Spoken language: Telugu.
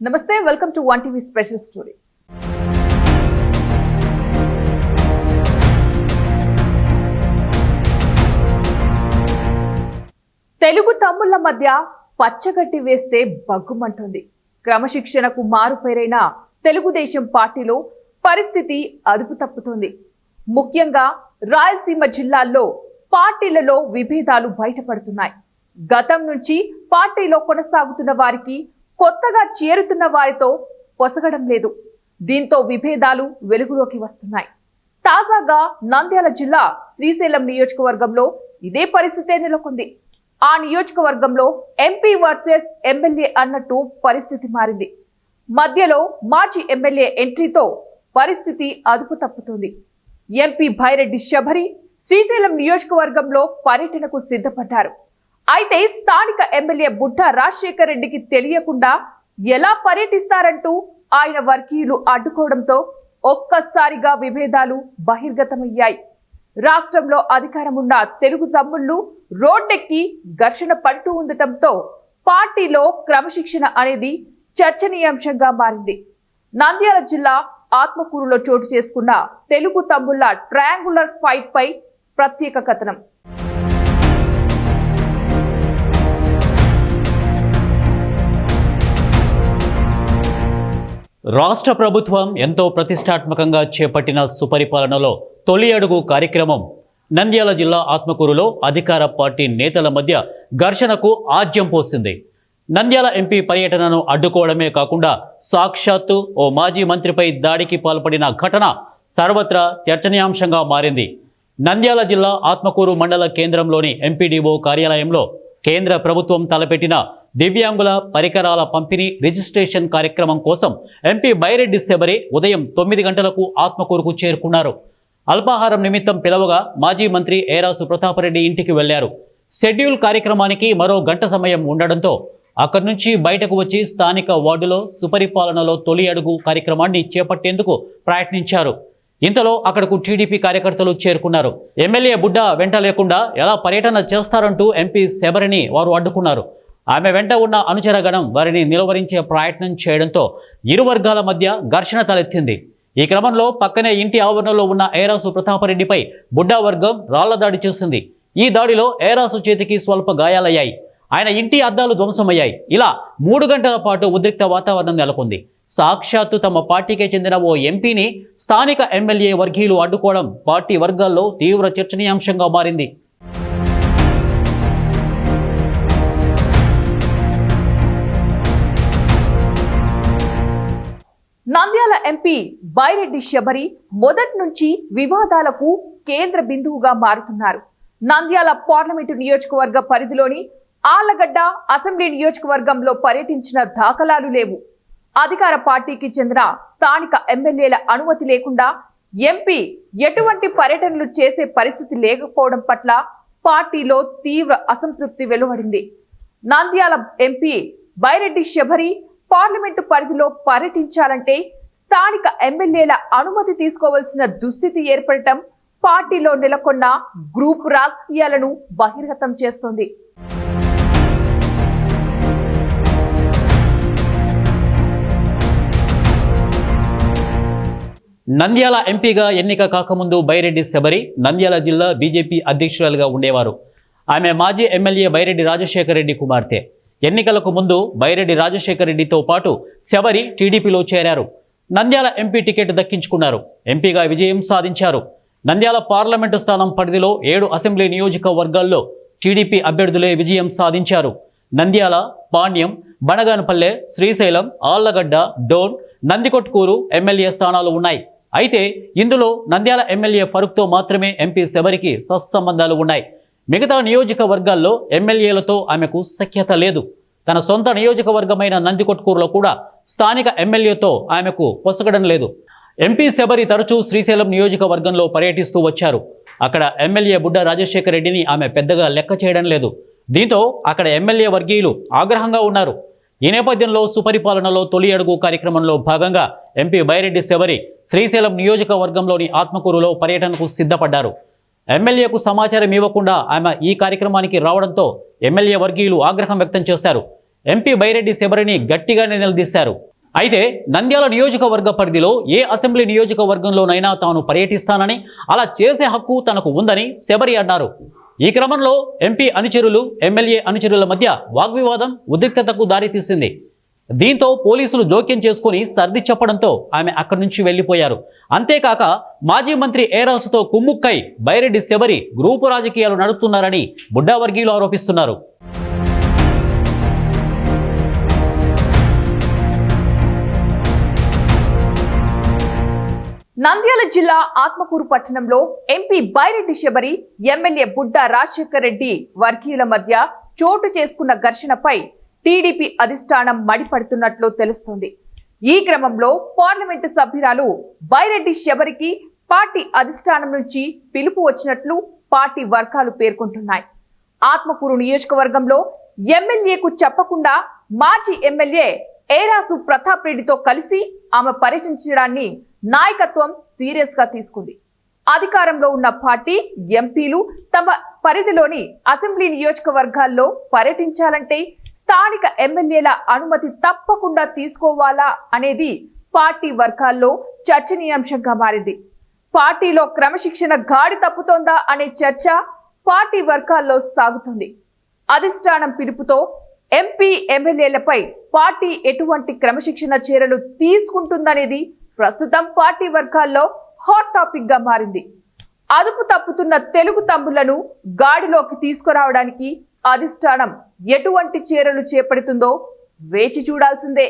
నమస్తే, welcome to one TV special story. Telugu తమ్ముళ్ల మధ్య పచ్చగడ్డి వేస్తే బగ్గుమంటుంది. క్రమశిక్షణకు మారుపేరైన తెలుగుదేశం పార్టీలో పరిస్థితి అదుపు తప్పుతోంది. ముఖ్యంగా రాయలసీమ జిల్లాల్లో పార్టీలలో విభేదాలు బయటపడుతున్నాయి. గతం నుంచి పార్టీలో కొనసాగుతున్న వారికి కొత్తగా చేరుతున్న వారితో పొసగడం లేదు. దీంతో విభేదాలు వెలుగులోకి వస్తున్నాయి. తాజాగా నంద్యాల జిల్లా శ్రీశైలం నియోజకవర్గంలో ఇదే పరిస్థితే నెలకొంది. ఆ నియోజకవర్గంలో ఎంపీ వర్సెస్ ఎమ్మెల్యే అన్నట్టు పరిస్థితి మారింది. మధ్యలో మాజీ ఎమ్మెల్యే ఎంట్రీతో పరిస్థితి అదుపు తప్పుతుంది. ఎంపీ భైరెడ్డి శబరి శ్రీశైలం నియోజకవర్గంలో పర్యటనకు సిద్ధపడ్డారు. అయితే స్థానిక ఎమ్మెల్యే బుడ్డా రాజశేఖర్ రెడ్డికి తెలియకుండా ఎలా పర్యటిస్తారంటూ ఆయన వర్గీయులు అడ్డుకోవడంతో ఒక్కసారిగా విభేదాలు బహిర్గతమయ్యాయి. రాష్ట్రంలో అధికారం ఉన్న తెలుగు తమ్ముళ్లు రోడ్డెక్కి ఘర్షణ పడుతూ ఉండటంతో పార్టీలో క్రమశిక్షణ అనేది చర్చనీయాంశంగా మారింది. నంద్యాల జిల్లా ఆత్మకూరులో చోటు చేసుకున్న తెలుగు తమ్ముళ్ల ట్రయాంగులర్ ఫైట్ పై ప్రత్యేక కథనం. రాష్ట్ర ప్రభుత్వం ఎంతో ప్రతిష్టాత్మకంగా చేపట్టిన సుపరిపాలనలో తొలి అడుగు కార్యక్రమం నంద్యాల జిల్లా ఆత్మకూరులో అధికార పార్టీ నేతల మధ్య ఘర్షణకు ఆజ్యం పోసింది. నంద్యాల ఎంపీ పర్యటనను అడ్డుకోవడమే కాకుండా సాక్షాత్తు ఓ మాజీ మంత్రిపై దాడికి పాల్పడిన ఘటన సర్వత్రా చర్చనీయాంశంగా మారింది. నంద్యాల జిల్లా ఆత్మకూరు మండల కేంద్రంలోని ఎంపీడీఓ కార్యాలయంలో కేంద్ర ప్రభుత్వం తలపెట్టిన దివ్యాంగుల పరికరాల పంపిణీ రిజిస్ట్రేషన్ కార్యక్రమం కోసం ఎంపీ భైరెడ్డి శబరి ఉదయం 9 గంటలకు ఆత్మకూరుకు చేరుకున్నారు. అల్పాహారం నిమిత్తం పిలవగా మాజీ మంత్రి ఏరాసు ప్రతాపరెడ్డి ఇంటికి వెళ్లారు. షెడ్యూల్ కార్యక్రమానికి మరో గంట సమయం ఉండడంతో అక్కడి నుంచి బయటకు వచ్చి స్థానిక వార్డులో సుపరిపాలనలో తొలి అడుగు కార్యక్రమాన్ని చేపట్టేందుకు ప్రయత్నించారు. ఇంతలో అక్కడకు టీడీపీ కార్యకర్తలు చేరుకున్నారు. ఎమ్మెల్యే బుడ్డా వెంట లేకుండా ఎలా పర్యటన చేస్తారంటూ ఎంపీ శబరిని వారు అడ్డుకున్నారు. ఆమె వెంట ఉన్న అనుచరగణం వారిని నిలువరించే ప్రయత్నం చేయడంతో ఇరు వర్గాల మధ్య ఘర్షణ తలెత్తింది. ఈ క్రమంలో పక్కనే ఇంటి ఆవరణలో ఉన్న ఏరాసు ప్రతాపరెడ్డిపై బుడ్డా వర్గం రాళ్ల దాడి చేసింది. ఈ దాడిలో ఏరాసు చేతికి స్వల్ప గాయాలయ్యాయి. ఆయన ఇంటి అద్దాలు ధ్వంసమయ్యాయి. ఇలా 3 గంటల పాటు ఉద్రిక్త వాతావరణం నెలకొంది. సాక్షాత్తు తమ పార్టీకే చెందిన ఓ ఎంపీని స్థానిక ఎమ్మెల్యే వర్గీయులు అడ్డుకోవడం పార్టీ వర్గాల్లో తీవ్ర చర్చనీయాంశంగా మారింది. నంద్యాల ఎంపీ భైరెడ్డి శబరి మొదటి నుంచి వివాదాలకు కేంద్ర బిందువుగా మారుతున్నారు. నంద్యాల పార్లమెంటు నియోజకవర్గ పరిధిలోని ఆళ్లగడ్డ అసెంబ్లీ నియోజకవర్గంలో పర్యటించిన దాఖలాలు లేవు. అధికార పార్టీకి చెందిన స్థానిక ఎమ్మెల్యేల అనుమతి లేకుండా ఎంపీ ఎటువంటి పర్యటనలు చేసే పరిస్థితి లేకపోవడం పట్ల పార్టీలో తీవ్ర అసంతృప్తి వెలువడింది. నంద్యాల ఎంపీ భైరెడ్డి శబరి పార్లమెంటు పరిధిలో పర్యటించాలంటే స్థానిక ఎమ్మెల్యేల అనుమతి తీసుకోవాల్సిన దుస్థితి ఏర్పడటం పార్టీలో నెలకొన్న గ్రూప్ రాజకీయాలను బహిర్గతం చేస్తోంది. నంద్యాల ఎంపీగా ఎన్నిక కాకముందు భైరెడ్డి శబరి నంద్యాల జిల్లా బీజేపీ అధ్యక్షురాలుగా ఉండేవారు. ఆమె మాజీ ఎమ్మెల్యే భైరెడ్డి రాజశేఖర్ రెడ్డి కుమార్తె. ఎన్నికలకు ముందు భైరెడ్డి రాజశేఖర్ రెడ్డితో పాటు శబరి టీడీపీలో చేరారు. నంద్యాల ఎంపీ టికెట్ దక్కించుకున్నారు. ఎంపీగా విజయం సాధించారు. నంద్యాల పార్లమెంటు స్థానం పరిధిలో 7 అసెంబ్లీ నియోజకవర్గాల్లో టీడీపీ అభ్యర్థులే విజయం సాధించారు. నంద్యాల, పాణ్యం, బనగానపల్లె, శ్రీశైలం, ఆళ్లగడ్డ, డోన్, నందికొట్కూరు ఎమ్మెల్యే స్థానాలు ఉన్నాయి. అయితే ఇందులో నంద్యాల ఎమ్మెల్యే ఫరూక్తో మాత్రమే ఎంపీ శబరికి సత్సంబంధాలు ఉన్నాయి. మిగతా నియోజకవర్గాల్లో ఎమ్మెల్యేలతో ఆమెకు సఖ్యత లేదు. తన సొంత నియోజకవర్గమైన నందికొట్కూరులో కూడా స్థానిక ఎమ్మెల్యేతో ఆమెకు పొసగడం లేదు. ఎంపీ శబరి తరచూ శ్రీశైలం నియోజకవర్గంలో పర్యటిస్తూ వచ్చారు. అక్కడ ఎమ్మెల్యే బుడ్డా రాజశేఖర్ రెడ్డిని ఆమె పెద్దగా లెక్క చేయడం లేదు. దీంతో అక్కడ ఎమ్మెల్యే వర్గీయులు ఆగ్రహంగా ఉన్నారు. ఈ నేపథ్యంలో సుపరిపాలనలో తొలి అడుగు కార్యక్రమంలో భాగంగా ఎంపీ భైరెడ్డి శబరి శ్రీశైలం నియోజకవర్గంలోని ఆత్మకూరులో పర్యటనకు సిద్ధపడ్డారు. ఎమ్మెల్యేకు సమాచారం ఇవ్వకుండా ఆమె ఈ కార్యక్రమానికి రావడంతో ఎమ్మెల్యే వర్గీయులు ఆగ్రహం వ్యక్తం చేశారు. ఎంపీ భైరెడ్డి శబరిని గట్టిగానే నిలదీశారు. అయితే నంద్యాల నియోజకవర్గ పరిధిలో ఏ అసెంబ్లీ నియోజకవర్గంలోనైనా తాను పర్యటిస్తానని, అలా చేసే హక్కు తనకు ఉందని శబరి అన్నారు. ఈ క్రమంలో ఎంపీ అనుచరులు, ఎమ్మెల్యే అనుచరుల మధ్య వాగ్వివాదం ఉద్రిక్తతకు దారితీసింది. దీంతో పోలీసులు జోక్యం చేసుకుని సర్ది చెప్పడంతో ఆమె అక్కడి నుంచి వెళ్లిపోయారు. అంతేకాక మాజీ మంత్రి ఏరాసుతో కుమ్ముక్కై బైరెడ్డి శబరి గ్రూపు రాజకీయాలు నడుపుతున్నారని బుడ్డా వర్గీయులు ఆరోపిస్తున్నారు. నంద్యాల జిల్లా ఆత్మకూరు పట్టణంలో ఎంపీ బైరెడ్డి శబరి, ఎమ్మెల్యే బుడ్డా రాజశేఖర్ రెడ్డి వర్గీయుల మధ్య చోటు చేసుకున్న ఘర్షణపై టీడీపీ అధిష్టానం మండిపడుతున్నట్లు తెలుస్తోంది. ఈ క్రమంలో పార్లమెంటు సభ్యురాలు బైరెడ్డి శబరికి పార్టీ అధిష్టానం నుంచి పిలుపు వచ్చినట్లు పార్టీ వర్గాలు పేర్కొంటున్నాయి. ఆత్మకూరు నియోజకవర్గంలో ఎమ్మెల్యేకు చెప్పకుండా మాజీ ఎమ్మెల్యే ఏరాసు ప్రతాప్ రెడ్డితో కలిసి ఆమె పర్యటించడాన్ని నాయకత్వం సీరియస్ గా తీసుకుంది. అధికారంలో ఉన్న పార్టీ ఎంపీలు తమ పరిధిలోని అసెంబ్లీ నియోజకవర్గాల్లో పర్యటించాలంటే స్థానిక ఎమ్మెల్యేల అనుమతి తప్పకుండా తీసుకోవాలా అనేది పార్టీ వర్గాల్లో చర్చనీయాంశంగా మారింది. పార్టీలో క్రమశిక్షణ గాడి తప్పుతోందా అనే చర్చ పార్టీ వర్గాల్లో సాగుతుంది. అధిష్టానం పిలుపుతో ఎంపీ ఎమ్మెల్యేలపై పార్టీ ఎటువంటి క్రమశిక్షణ చర్యలు తీసుకుంటుందనేది ప్రస్తుతం పార్టీ వర్గాల్లో హాట్ టాపిక్ గా మారింది. అదుపు తప్పుతున్న తెలుగు తమ్ముళ్లను గాడిలోకి తీసుకురావడానికి అధిష్టానం ఎటువంటి చర్యలు చేపడుతుందో వేచి చూడాల్సిందే.